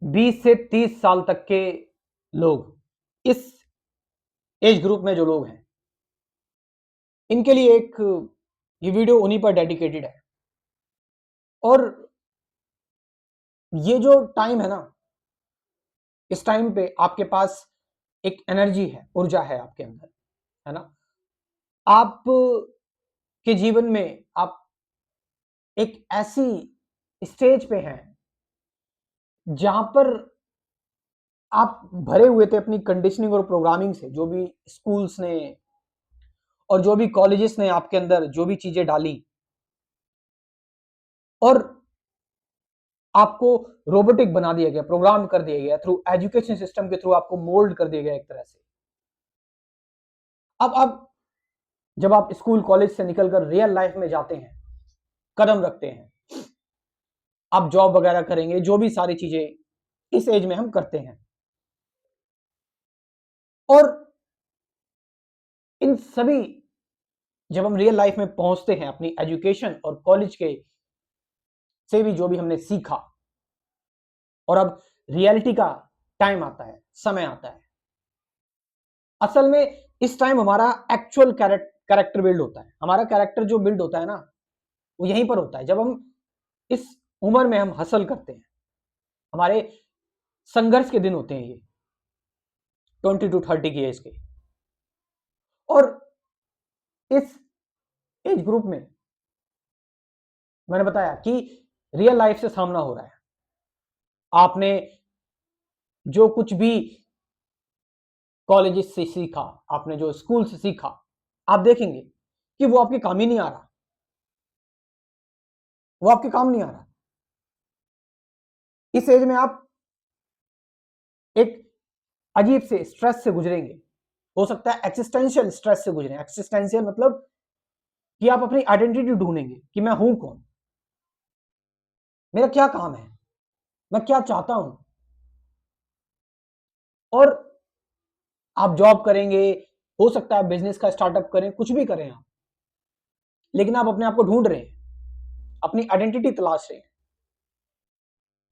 20 से 30 साल तक के लोग, इस एज ग्रुप में जो लोग हैं, इनके लिए एक ये वीडियो उन्हीं पर डेडिकेटेड है। और ये जो टाइम है ना, इस टाइम पे आपके पास एक एनर्जी है, ऊर्जा है आपके अंदर, है ना। आप के जीवन में आप एक ऐसी स्टेज पे हैं जहां पर आप भरे हुए थे अपनी कंडीशनिंग और प्रोग्रामिंग से, जो भी स्कूल्स ने और जो भी कॉलेजेस ने आपके अंदर जो भी चीजें डाली, और आपको रोबोटिक बना दिया गया, प्रोग्राम कर दिया गया, थ्रू एजुकेशन सिस्टम के थ्रू आपको मोल्ड कर दिया गया एक तरह से। अब जब आप स्कूल कॉलेज से निकलकर रियल लाइफ में जाते हैं, कदम रखते हैं, आप जॉब वगैरह करेंगे, जो भी सारी चीजें इस एज में हम करते हैं, और इन सभी जब हम रियल लाइफ में पहुंचते हैं, अपनी एजुकेशन और कॉलेज के से भी जो भी हमने सीखा, और अब रियलिटी का टाइम आता है, समय आता है। असल में इस टाइम हमारा एक्चुअल कैरेक्टर बिल्ड होता है। हमारा कैरेक्टर जो बिल्ड होता है ना, वो यहीं पर होता है जब हम इस उम्र में हम हसल करते हैं। हमारे संघर्ष के दिन होते हैं ये 20 to 30 की एज के। और इस एज ग्रुप में मैंने बताया कि रियल लाइफ से सामना हो रहा है। आपने जो कुछ भी कॉलेजेस से सीखा, आपने जो स्कूल से सीखा, आप देखेंगे कि वो आपके काम ही नहीं आ रहा, वो आपके काम नहीं आ रहा। इस एज में आप एक अजीब से स्ट्रेस से गुजरेंगे। हो सकता है एक्सिस्टेंशियल स्ट्रेस से गुजरें। एक्सिस्टेंशियल मतलब कि आप अपनी आइडेंटिटी ढूंढेंगे कि मैं हूं कौन, मेरा क्या काम है, मैं क्या चाहता हूं। और आप जॉब करेंगे, हो सकता है बिजनेस का स्टार्टअप करें, कुछ भी करें आप, लेकिन आप अपने आप को ढूंढ रहे हैं, अपनी आइडेंटिटी तलाश रहे हैं।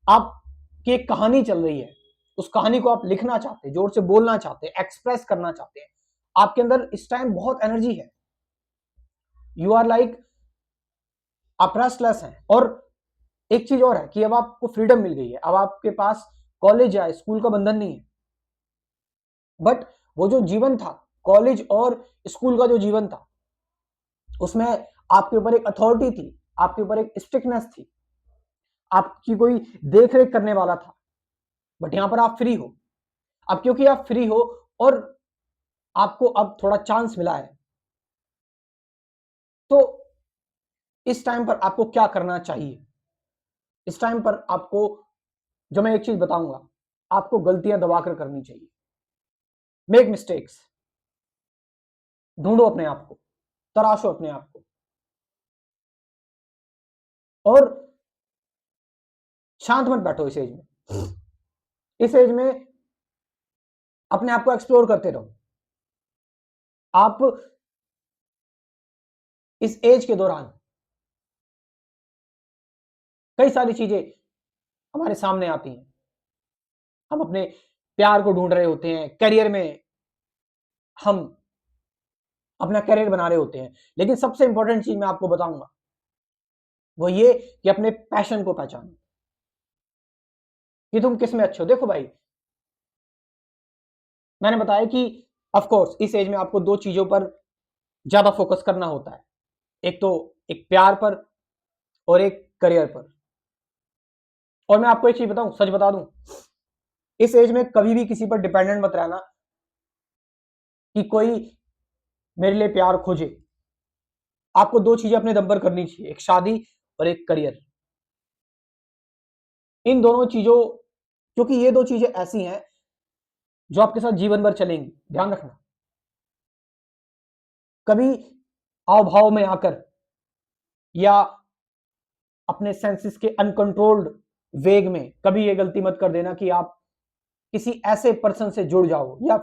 आपकी एक कहानी चल रही है, उस कहानी को आप लिखना चाहते हैं, जोर से बोलना चाहते हैं, एक्सप्रेस करना चाहते हैं। आपके अंदर इस टाइम बहुत एनर्जी है। यू आर लाइक, आप रेस्टलेस हैं। और एक चीज और है कि अब आपको फ्रीडम मिल गई है। अब आपके पास कॉलेज या स्कूल का बंधन नहीं है, बट वो जो जीवन था, कॉलेज और स्कूल का जो जीवन था, उसमें आपके ऊपर एक अथॉरिटी थी, आपके ऊपर एक स्ट्रिक्टनेस थी, आपकी कोई देख रेख करने वाला था। बट यहां पर आप फ्री हो। अब क्योंकि आप फ्री हो और आपको अब थोड़ा चांस मिला है, तो इस टाइम पर आपको क्या करना चाहिए। इस टाइम पर आपको, जो मैं एक चीज बताऊंगा, आपको गलतियां दबाकर करनी चाहिए। मेक मिस्टेक्स, ढूंढो अपने आप को, तराशो अपने आप को, और शांत मत बैठो इस एज में। इस एज में अपने आप को एक्सप्लोर करते रहो। आप इस एज के दौरान कई सारी चीजें हमारे सामने आती हैं। हम अपने प्यार को ढूंढ रहे होते हैं, करियर में हम अपना करियर बना रहे होते हैं। लेकिन सबसे इंपॉर्टेंट चीज मैं आपको बताऊंगा वो ये कि अपने पैशन को पहचानो कि तुम किस में अच्छे हो। देखो भाई, मैंने बताया कि ऑफ कोर्स इस एज में आपको दो चीजों पर ज्यादा फोकस करना होता है। एक तो एक प्यार पर, और एक करियर पर। और मैं आपको एक चीज बताऊं, सच बता दूं, इस एज में कभी भी किसी पर डिपेंडेंट मत रहना कि कोई मेरे लिए प्यार खोजे। आपको दो चीजें अपने दम पर करनी चाहिए, एक शादी और एक करियर। इन दोनों चीजों, क्योंकि ये दो चीजें ऐसी हैं जो आपके साथ जीवन भर चलेंगी, ध्यान रखना। कभी हाव भाव में आकर या अपने सेंसेस के अनकंट्रोल्ड वेग में कभी ये गलती मत कर देना कि आप किसी ऐसे पर्सन से जुड़ जाओ, या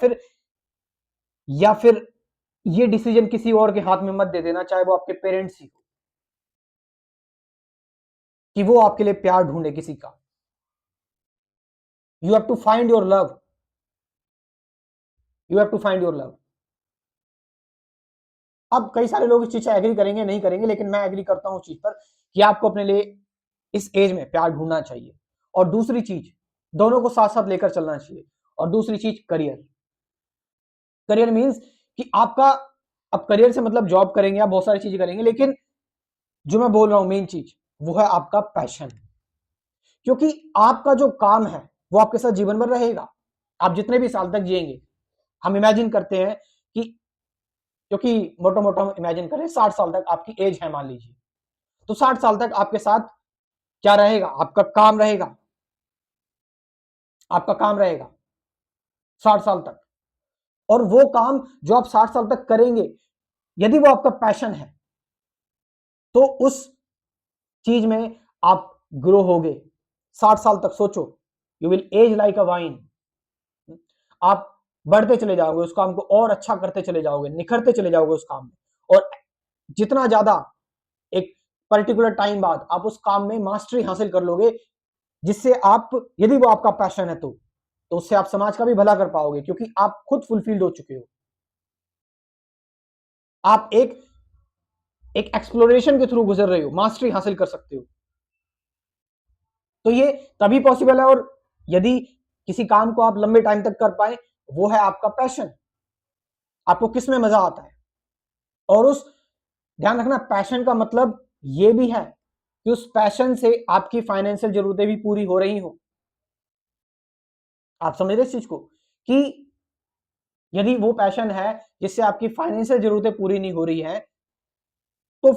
फिर ये डिसीजन किसी और के हाथ में मत दे देना, चाहे वो आपके पेरेंट्स ही हो, कि वो आपके लिए प्यार ढूंढे किसी का। You have to find your love, you have to find your love. अब कई सारे लोग इस चीज से एग्री करेंगे नहीं करेंगे, लेकिन मैं एग्री करता हूं उस चीज पर कि आपको अपने लिए इस एज में प्यार ढूंढना चाहिए। और दूसरी चीज, दोनों को साथ साथ लेकर चलना चाहिए। और दूसरी चीज, करियर। करियर मींस कि आपका, अब करियर से मतलब जॉब करेंगे, आप बहुत सारी चीजें करेंगे, लेकिन जो मैं बोल रहा हूं मेन चीज वो है आपका पैशन। क्योंकि आपका जो काम है वो आपके साथ जीवन भर रहेगा, आप जितने भी साल तक जिएंगे। हम इमेजिन करते हैं कि, क्योंकि मोटा मोटा हम इमेजिन करें 60 साल तक आपकी एज है मान लीजिए, तो 60 साल तक आपके साथ क्या रहेगा? आपका काम रहेगा, आपका काम रहेगा 60 साल तक। और वो काम जो आप 60 साल तक करेंगे, यदि वो आपका पैशन है, तो उस चीज में आप ग्रो होगे 60 साल तक। सोचो, you will age like a wine. आप बढ़ते चले जाओगे, उस काम को और अच्छा करते चले जाओगे, निखरते चले जाओगे उस काम में। और जितना ज्यादा एक पर्टिकुलर टाइम बाद आप उस काम में मास्टरी हासिल कर लोगे, जिससे आप, यदि वो आपका पैशन है तो उससे आप समाज का भी भला कर पाओगे, क्योंकि आप खुद फुलफिल्ड हो चुके हो। आप एक एक एक्सप्लोरेशन के थ्रू गुजर रहे हो, मास्टरी हासिल कर सकते हो। तो ये तभी पॉसिबल है। और यदि किसी काम को आप लंबे टाइम तक कर पाए, वो है आपका पैशन। आपको किस में मजा आता है। और उस, ध्यान रखना, पैशन का मतलब ये भी है कि उस पैशन से आपकी फाइनेंशियल जरूरतें भी पूरी हो रही हो। आप समझ रहे इस चीज को, कि यदि वो पैशन है जिससे आपकी फाइनेंशियल जरूरतें पूरी नहीं हो रही है, तो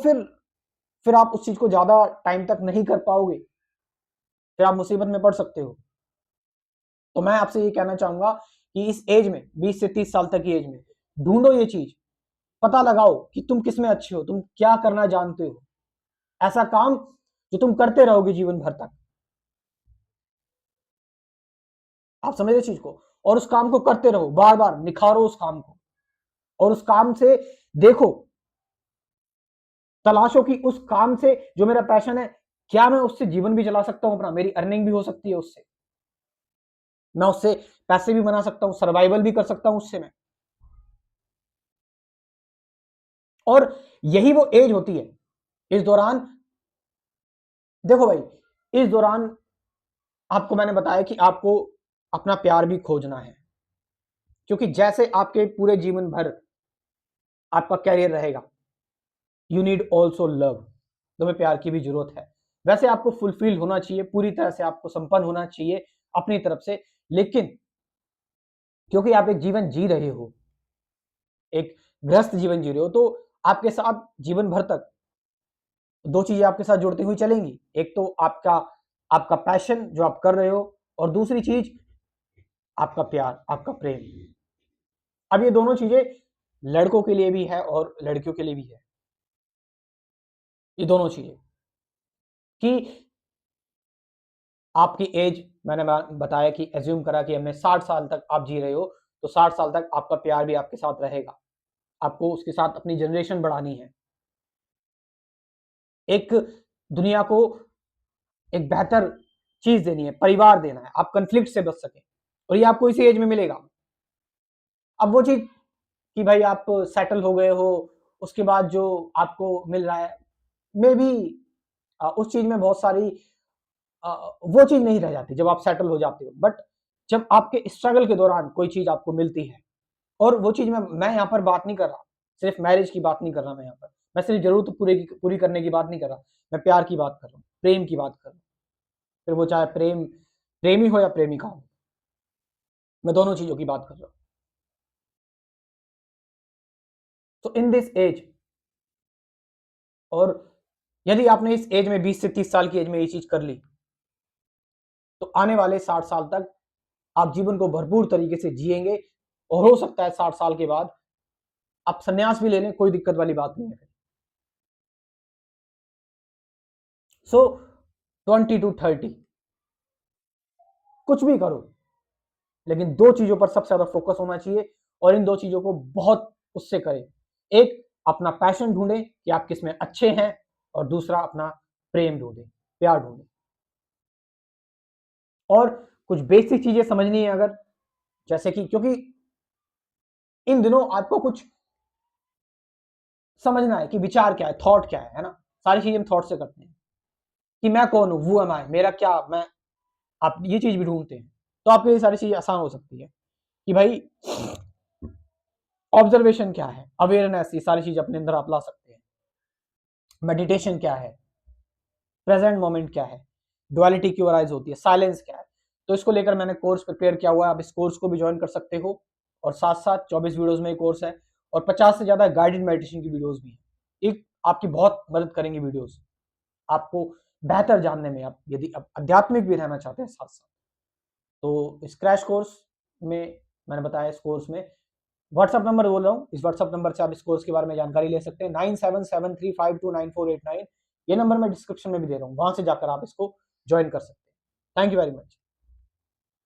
फिर आप उस चीज को ज्यादा टाइम तक नहीं कर पाओगे, फिर आप मुसीबत में पड़ सकते हो। तो मैं आपसे ये कहना चाहूंगा कि इस एज में, 20 से 30 साल तक की एज में, ढूंढो ये चीज, पता लगाओ कि तुम किस में अच्छे हो, तुम क्या करना जानते हो। ऐसा काम जो तुम करते रहोगे जीवन भर तक। आप समझ रहे चीज को। और उस काम को करते रहो, बार बार निखारो उस काम को। और उस काम से देखो, तलाशो कि उस काम से, जो मेरा पैशन है, क्या मैं उससे जीवन भी चला सकता हूं अपना, मेरी अर्निंग भी हो सकती है उससे, मैं उससे पैसे भी बना सकता हूं, सर्वाइवल भी कर सकता हूं उससे मैं। और यही वो एज होती है, इस दौरान, देखो भाई, इस दौरान आपको मैंने बताया कि आपको अपना प्यार भी खोजना है। क्योंकि जैसे आपके पूरे जीवन भर आपका कैरियर रहेगा, यू नीड ऑल्सो लव, तुम्हें प्यार की भी जरूरत है। वैसे आपको फुलफिल होना चाहिए, पूरी तरह से आपको संपन्न होना चाहिए अपनी तरफ से। लेकिन क्योंकि आप एक जीवन जी रहे हो, एक ग्रस्त जीवन जी रहे हो, तो आपके साथ जीवन भर तक दो चीजें आपके साथ जुड़ती हुई चलेंगी। एक तो आपका आपका पैशन जो आप कर रहे हो, और दूसरी चीज आपका प्यार, आपका प्रेम। अब ये दोनों चीजें लड़कों के लिए भी है और लड़कियों के लिए भी है। ये दोनों चीजें, कि आपकी एज, मैंने बताया कि एज्यूम करा कि हमें 60 साल तक आप जी रहे हो, तो 60 साल तक आपका प्यार भी आपके साथ रहेगा। आपको उसके साथ अपनी जनरेशन बढ़ानी है, एक दुनिया को एक बेहतर चीज देनी है, परिवार देना है, आप कंफ्लिक्ट से बच सके। और ये आपको इसी एज में मिलेगा। अब वो चीज कि भाई आप सेटल हो गए हो, उसके बाद जो आपको मिल रहा है, मे बी उस चीज में बहुत सारी वो चीज नहीं रह जाती जब आप सेटल हो जाते हो। बट जब आपके स्ट्रगल के दौरान कोई चीज आपको मिलती है, और वो चीज मैं यहाँ पर बात नहीं कर रहा, सिर्फ मैरिज की बात नहीं कर रहा मैं यहाँ पर, मैं सिर्फ जरूरत पूरी करने की बात नहीं कर रहा, मैं प्यार की बात कर रहा हूँ, प्रेम की बात कर रहा हूँ। फिर वो चाहे प्रेमी हो या प्रेमिका हो, मैं दोनों चीजों की बात कर रहा हूँ। तो इन दिस एज, और यदि आपने इस एज में, 20 से 30 साल की एज में ये चीज कर ली, तो आने वाले 60 साल तक आप जीवन को भरपूर तरीके से जिएंगे। और हो सकता है 60 साल के बाद आप संन्यास भी ले लें, कोई दिक्कत वाली बात नहीं है। सो 20 to 30 कुछ भी करो, लेकिन दो चीजों पर सबसे ज्यादा फोकस होना चाहिए, और इन दो चीजों को बहुत उससे करें। एक, अपना पैशन ढूंढे कि आप किसमें अच्छे हैं, और दूसरा अपना प्रेम ढूंढे, प्यार ढूंढे। और कुछ बेसिक चीजें समझनी है अगर, जैसे कि क्योंकि इन दिनों आपको कुछ समझना है कि विचार क्या है, थॉट क्या है ना। सारी चीजें हम थॉट से करते हैं कि मैं कौन हूं, वो एम आई, मेरा क्या मैं, आप ये चीज भी ढूंढते हैं तो आपके लिए सारी चीजें आसान हो सकती है कि भाई ऑब्जर्वेशन क्या है, अवेयरनेस, ये सारी चीज अपने अंदर आप ला सकते हैं। मेडिटेशन क्या है, प्रेजेंट मोमेंट क्या है, डुअलिटी क्यों अराइज होती है, साइलेंस क्या है। तो इसको लेकर मैंने कोर्स प्रिपेयर किया हुआ है, आप इस कोर्स को भी ज्वाइन कर सकते हो। और साथ साथ 24 वीडियोस में कोर्स है और 50 से ज्यादा गाइडेड मेडिटेशन की वीडियोस भी है। एक आपकी बहुत मदद करेंगे वीडियोस आपको बेहतर जानने में, आप यदि आप आध्यात्मिक भी रहना चाहते हैं साथ साथ। तो इस क्रैश कोर्स में मैंने बताया, इस कोर्स में व्हाट्सअप नंबर बोल रहा हूँ, इस व्हाट्सअप नंबर से आप इस कोर्स के बारे में जानकारी ले सकते हैं, 9773529489। ये नंबर मैं डिस्क्रिप्शन में भी दे रहा हूँ, वहां से जाकर आप इसको ज्वाइन कर सकते हैं। Thank you very much.